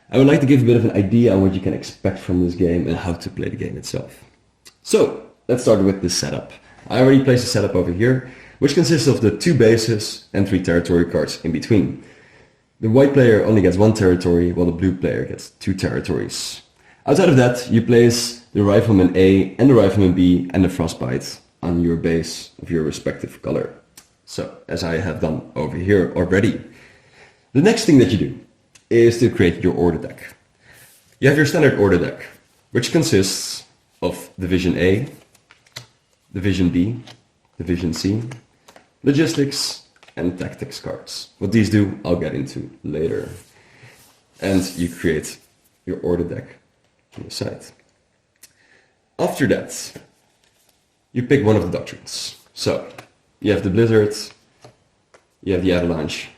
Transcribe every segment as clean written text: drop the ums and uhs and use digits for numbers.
I would like to give a bit of an idea on what you can expect from this game and how to play the game itself. So let's start with the setup. I already placed the setup over here, which consists of the 2 bases and 3 territory cards in between. The white player only gets 1 territory, while the blue player gets 2 territories. Outside of that, you place the Rifleman A and the Rifleman B and the Frostbite on your base of your respective color. So, as I have done over here already. The next thing that you do is to create your order deck. You have your standard order deck, which consists of Division A, Division B, Division C, Logistics, and Tactics cards. What these do, I'll get into later. And you create your order deck on the side. After that, you pick one of the doctrines. So, you have the Blizzard, you have the Avalanche,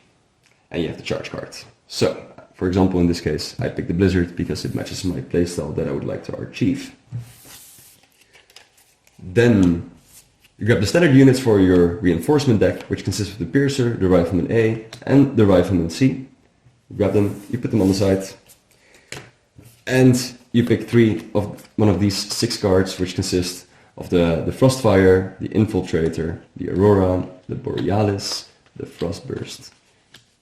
and you have the Charge card. So, for example, in this case, I picked the Blizzard because it matches my playstyle that I would like to achieve. Then, you grab the standard units for your reinforcement deck, which consists of the Piercer, the Rifleman A, and the Rifleman C. You grab them, you put them on the side, and you pick one of these 6 cards, which consist of the Frostfire, the Infiltrator, the Aurora, the Borealis, the Frostburst,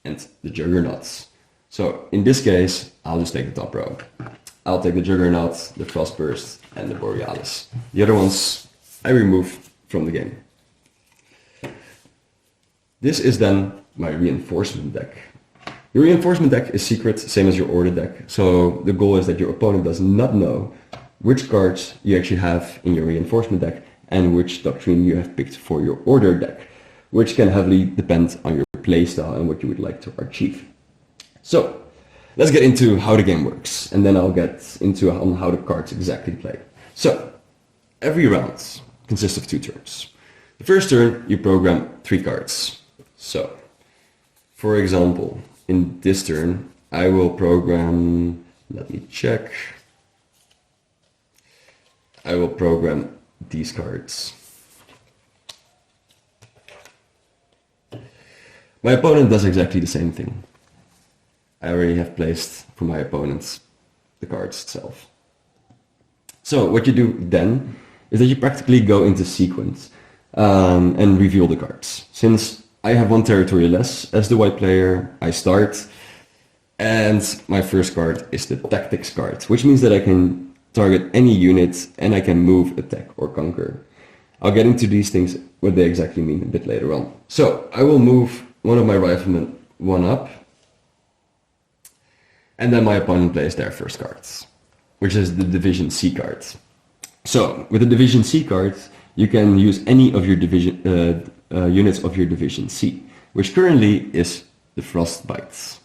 and the Juggernauts. So in this case, I'll just take the top row. I'll take the Juggernaut, the Frostburst, and the Borealis. The other ones I remove from the game. This is then my reinforcement deck. Your reinforcement deck is secret, same as your order deck. So the goal is that your opponent does not know which cards you actually have in your reinforcement deck and which doctrine you have picked for your order deck, which can heavily depend on your playstyle and what you would like to achieve. So let's get into how the game works, and then I'll get into how the cards exactly play. So every round consists of 2 turns. The first turn, you program 3 cards. So, for example, in this turn, I will program, let me check. I will program these cards. My opponent does exactly the same thing. I already have placed for my opponent the cards itself. So what you do then is that you practically go into sequence and reveal the cards. Since I have 1 territory less as the white player, I start, and my first card is the Tactics card, which means that I can target any unit and I can move, attack, or conquer. I'll get into these things, what they exactly mean, a bit later on. So I will move one of my riflemen 1 up, and then my opponent plays their first card, which is the Division C card. So with the Division C card, you can use any of your units of your Division C, which currently is the Frostbite.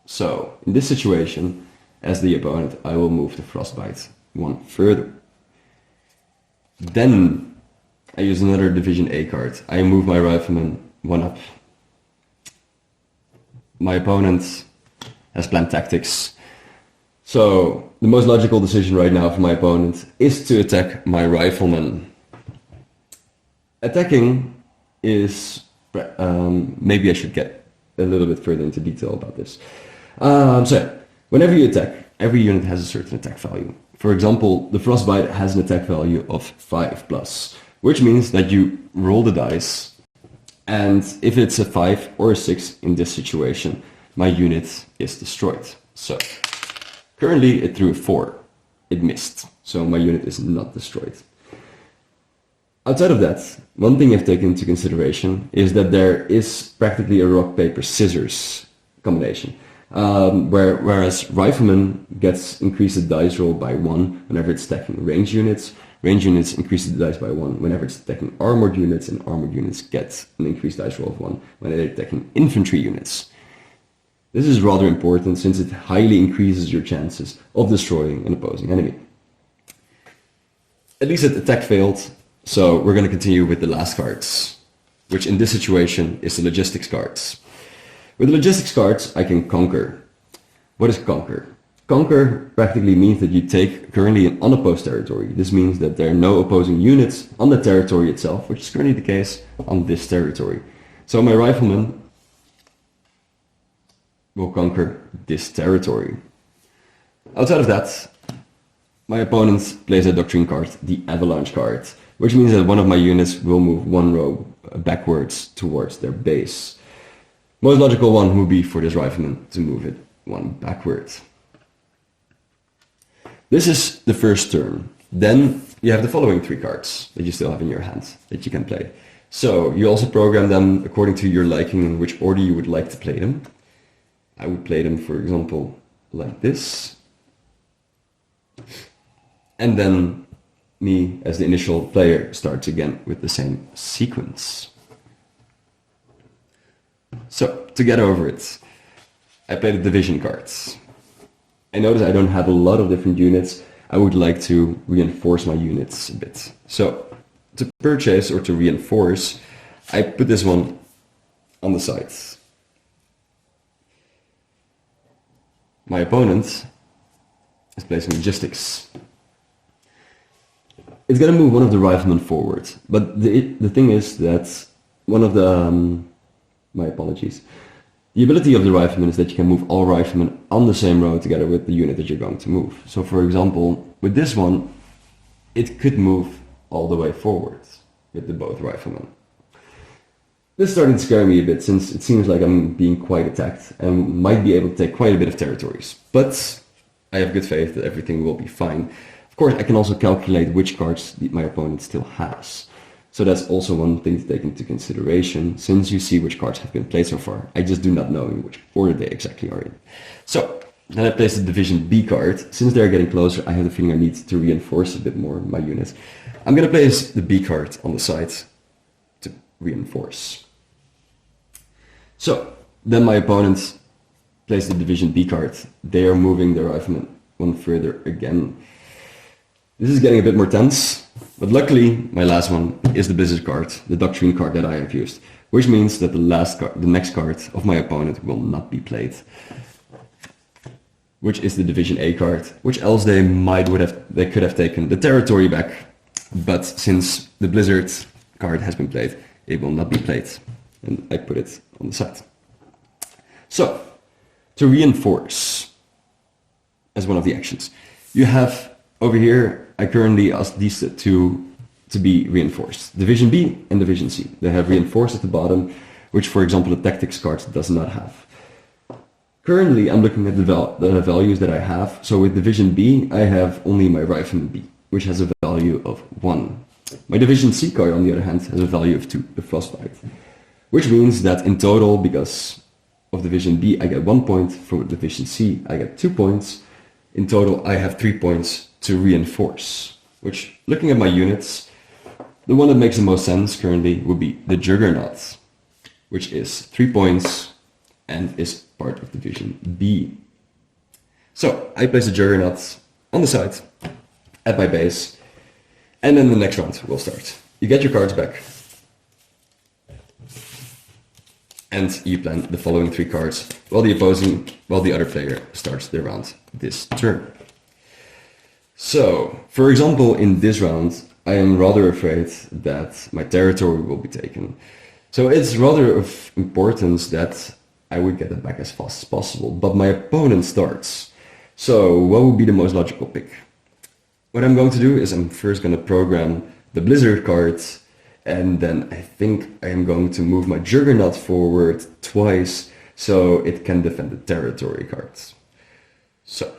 So in this situation, as the opponent, I will move the Frostbite 1 further. Then I use another Division A card. I move my Rifleman 1 up. My opponent has planned Tactics. So the most logical decision right now for my opponent is to attack my Rifleman. Attacking is, maybe I should get a little bit further into detail about this. So whenever you attack, every unit has a certain attack value. For example, the Frostbite has an attack value of 5+, which means that you roll the dice, and if it's a 5 or a 6 in this situation, my unit is destroyed. So currently it threw a 4. It missed, so my unit is not destroyed. Outside of that, one thing you have to take into consideration is that there is practically a rock, paper, scissors combination. Whereas Rifleman gets increased the dice roll by 1 whenever it's attacking range units. Range units increase the dice by 1 whenever it's attacking armored units, and armored units get an increased dice roll of 1 when they're attacking infantry units. This is rather important since it highly increases your chances of destroying an opposing enemy. At least the attack failed, so we're going to continue with the last cards, which in this situation is the Logistics cards. With the Logistics cards, I can conquer. What is conquer? Conquer practically means that you take currently an unopposed territory. This means that there are no opposing units on the territory itself, which is currently the case on this territory. So my Rifleman will conquer this territory. Outside of that, my opponent plays a Doctrine card, the Avalanche card, which means that one of my units will move one row backwards towards their base. Most logical one would be for this Rifleman to move it one backwards. This is the first turn. Then you have the following 3 cards that you still have in your hand that you can play. So you also program them according to your liking in which order you would like to play them. I would play them, for example, like this. And then me, as the initial player, starts again with the same sequence. So, to get over it, I play the division cards. I notice I don't have a lot of different units. I would like to reinforce my units a bit. So, to purchase or to reinforce, I put this one on the side. My opponent is placing logistics. It's going to move one of the riflemen forward, but the thing is that one of the my apologies. The ability of the rifleman is that you can move all riflemen on the same row together with the unit that you're going to move. So for example, with this one, it could move all the way forward with the both riflemen. This is starting to scare me a bit since it seems like I'm being quite attacked and might be able to take quite a bit of territories. But I have good faith that everything will be fine. Of course, I can also calculate which cards my opponent still has. So that's also one thing to take into consideration, since you see which cards have been played so far. I just do not know in which order they exactly are in. So, then I place the Division B card. Since they're getting closer, I have the feeling I need to reinforce a bit more my unit. I'm going to place the B card on the side to reinforce. So, then my opponent plays the Division B card. They are moving their riflemen one further again. This is getting a bit more tense, but luckily my last one is the Blizzard card, the Doctrine card that I have used, which means that the next card of my opponent will not be played, which is the Division A card, which else they could have taken the territory back, but since the Blizzard card has been played, it will not be played, and I put it on the side. So, to reinforce as one of the actions, you have over here, I currently ask these two to be reinforced. Division B and Division C. They have reinforced at the bottom, which for example the Tactics card does not have. Currently I'm looking at the values that I have. So with Division B, I have only my Rifleman B, which has a value of 1. My Division C card, on the other hand, has a value of 2, the Frostbite. Which means that in total, because of Division B, I get 1 point. For Division C, I get 2 points. In total, I have 3 points to reinforce, which, looking at my units, the one that makes the most sense currently would be the Juggernaut, which is 3 points and is part of Division B. So, I place the Juggernaut on the side, at my base, and then the next round will start. You get your cards back, and you plan the following 3 cards while the other player starts their round this turn. So, for example, in this round, I am rather afraid that my territory will be taken. So it's rather of importance that I would get it back as fast as possible, but my opponent starts. So what would be the most logical pick? What I'm going to do is I'm first going to program the Blizzard cards, and then I think I am going to move my Juggernaut forward twice so it can defend the territory cards. So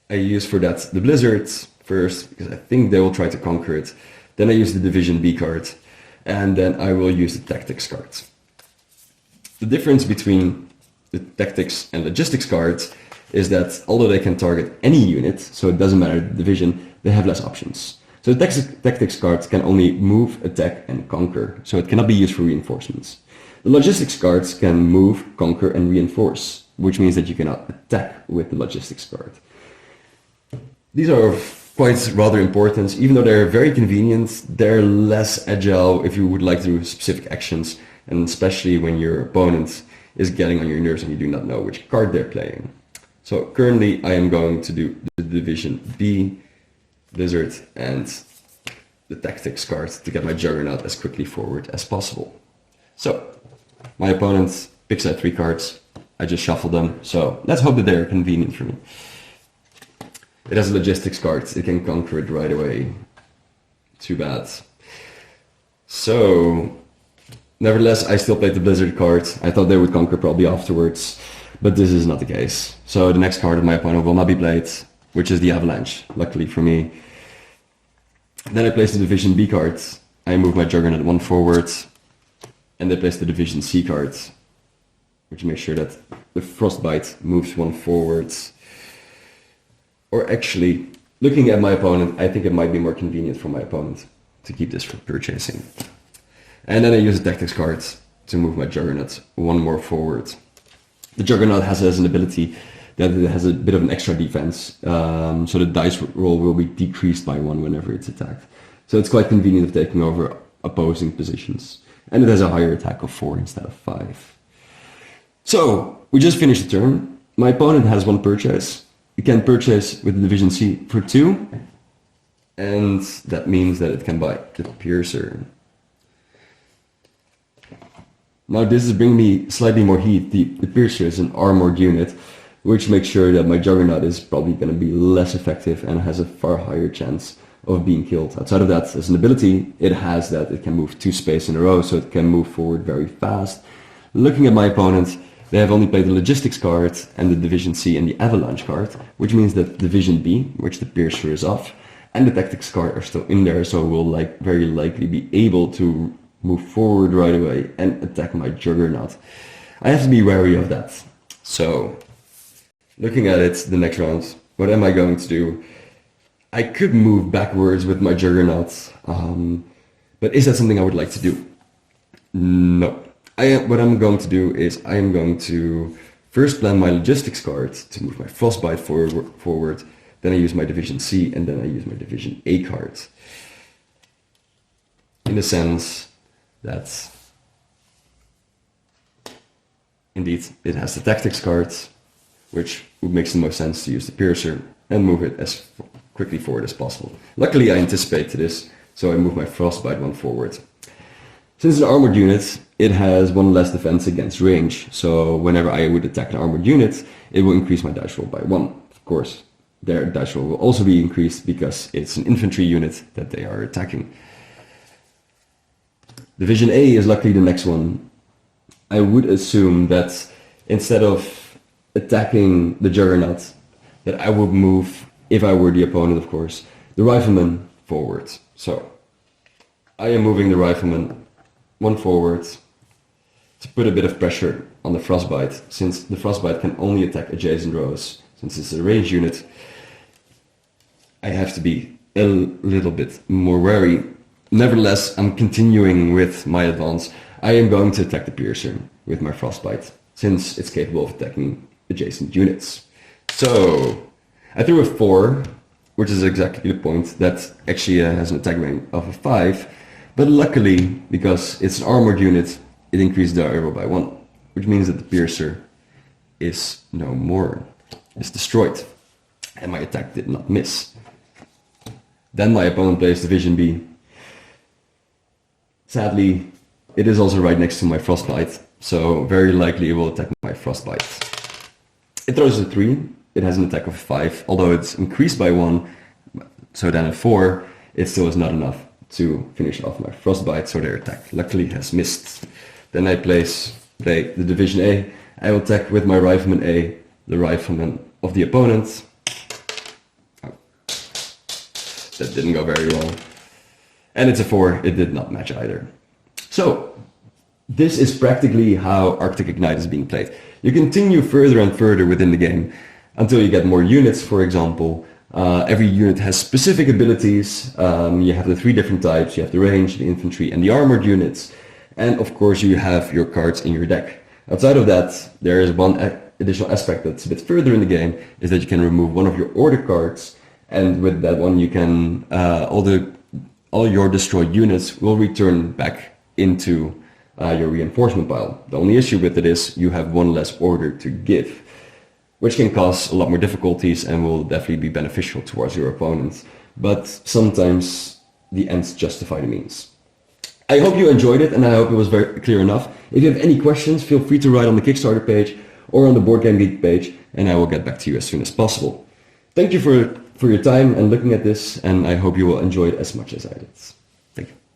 I use for that the Blizzard first, because I think they will try to conquer it. Then I use the Division B card, and then I will use the Tactics card. The difference between the Tactics and Logistics cards is that although they can target any unit, so it doesn't matter the division, they have less options. So the Tactics cards can only move, attack, and conquer, so it cannot be used for reinforcements. The Logistics cards can move, conquer, and reinforce, which means that you cannot attack with the Logistics card. These are of quite rather important. Even though they're very convenient, they're less agile if you would like to do specific actions, and especially when your opponent is getting on your nerves and you do not know which card they're playing. So currently I am going to do the Division B, Blizzard, and the Tactics card to get my Juggernaut as quickly forward as possible. So my opponent picks out 3 cards. I just shuffle them, so let's hope that they're convenient for me. It has a logistics card. It can conquer it right away. Too bad. So, nevertheless, I still played the Blizzard card. I thought they would conquer probably afterwards, but this is not the case. So the next card of my opponent will not be played, which is the Avalanche, luckily for me. Then I placed the Division B card. I moved my Juggernaut 1 forward, and they placed the Division C card, which makes sure that the Frostbite moves 1 forward. Or actually, looking at my opponent, I think it might be more convenient for my opponent to keep this for purchasing. And then I use the Tactics card to move my Juggernaut 1 more forward. The Juggernaut has as an ability that it has a bit of an extra defense, so the dice roll will be decreased by 1 whenever it's attacked. So it's quite convenient of taking over opposing positions. And it has a higher attack of 4 instead of 5. So, we just finished the turn. My opponent has 1 purchase. You can purchase with the Division C for 2. And that means that it can buy the Piercer. Now this is bringing me slightly more heat. The Piercer is an armored unit, which makes sure that my Juggernaut is probably going to be less effective and has a far higher chance of being killed. Outside of that, as an ability, it has that it can move 2 spaces in a row, so it can move forward very fast. Looking at my opponent, they have only played the Logistics card and the Division C and the Avalanche card, which means that Division B, which the Piercer is off, and the Tactics card are still in there, so will very likely be able to move forward right away and attack my Juggernaut. I have to be wary of that. So, looking at it, the next round, what am I going to do? I could move backwards with my Juggernaut, but is that something I would like to do? No. What I'm going to do is I am going to first plan my Logistics card to move my Frostbite forward. Then I use my Division C, and then I use my Division A card. In the sense that, indeed, it has the Tactics card, which would make the most sense to use the Piercer and move it as quickly forward as possible. Luckily, I anticipated this, so I move my Frostbite 1 forward. Since it's an armored unit, it has 1 less defense against range, so whenever I would attack an armored unit, it will increase my dice roll by 1. Of course, their dice roll will also be increased because it's an infantry unit that they are attacking. Division A is luckily the next one. I would assume that instead of attacking the Juggernaut, that I would move, if I were the opponent of course, the Rifleman forward. So, I am moving the Rifleman 1 forward to put a bit of pressure on the Frostbite, since the Frostbite can only attack adjacent rows. Since it's a ranged unit, I have to be a little bit more wary. Nevertheless, I'm continuing with my advance. I am going to attack the Piercer with my Frostbite, since it's capable of attacking adjacent units. So, I threw a 4, which is exactly the point that actually has an attack range of a 5, but luckily, because it's an armored unit, it increased the arrow by 1, which means that the Piercer is no more. It's destroyed, and my attack did not miss. Then my opponent plays Division B. Sadly, it is also right next to my Frostbite, so very likely it will attack my Frostbite. It throws a 3, it has an attack of 5, although it's increased by 1, so then a 4, it still is not enough to finish off my Frostbite, so their attack luckily has missed. Then I play the Division A. I will attack with my Rifleman A, the Rifleman of the opponent. Oh. That didn't go very well. And it's a 4, it did not match either. So, this is practically how Arctic Ignite is being played. You continue further and further within the game until you get more units, for example. Every unit has specific abilities. You have the 3 different types. You have the range, the infantry, and the armored units. And of course you have your cards in your deck. Outside of that, there is one additional aspect that's a bit further in the game, is that you can remove one of your order cards, and with that one you can, all your destroyed units will return back into your reinforcement pile. The only issue with it is you have 1 less order to give, which can cause a lot more difficulties and will definitely be beneficial towards your opponent. But sometimes the ends justify the means. I hope you enjoyed it, and I hope it was very clear enough. If you have any questions, feel free to write on the Kickstarter page or on the Board Game Geek page, and I will get back to you as soon as possible. Thank you for for your time and looking at this, and I hope you will enjoy it as much as I did. Thank you.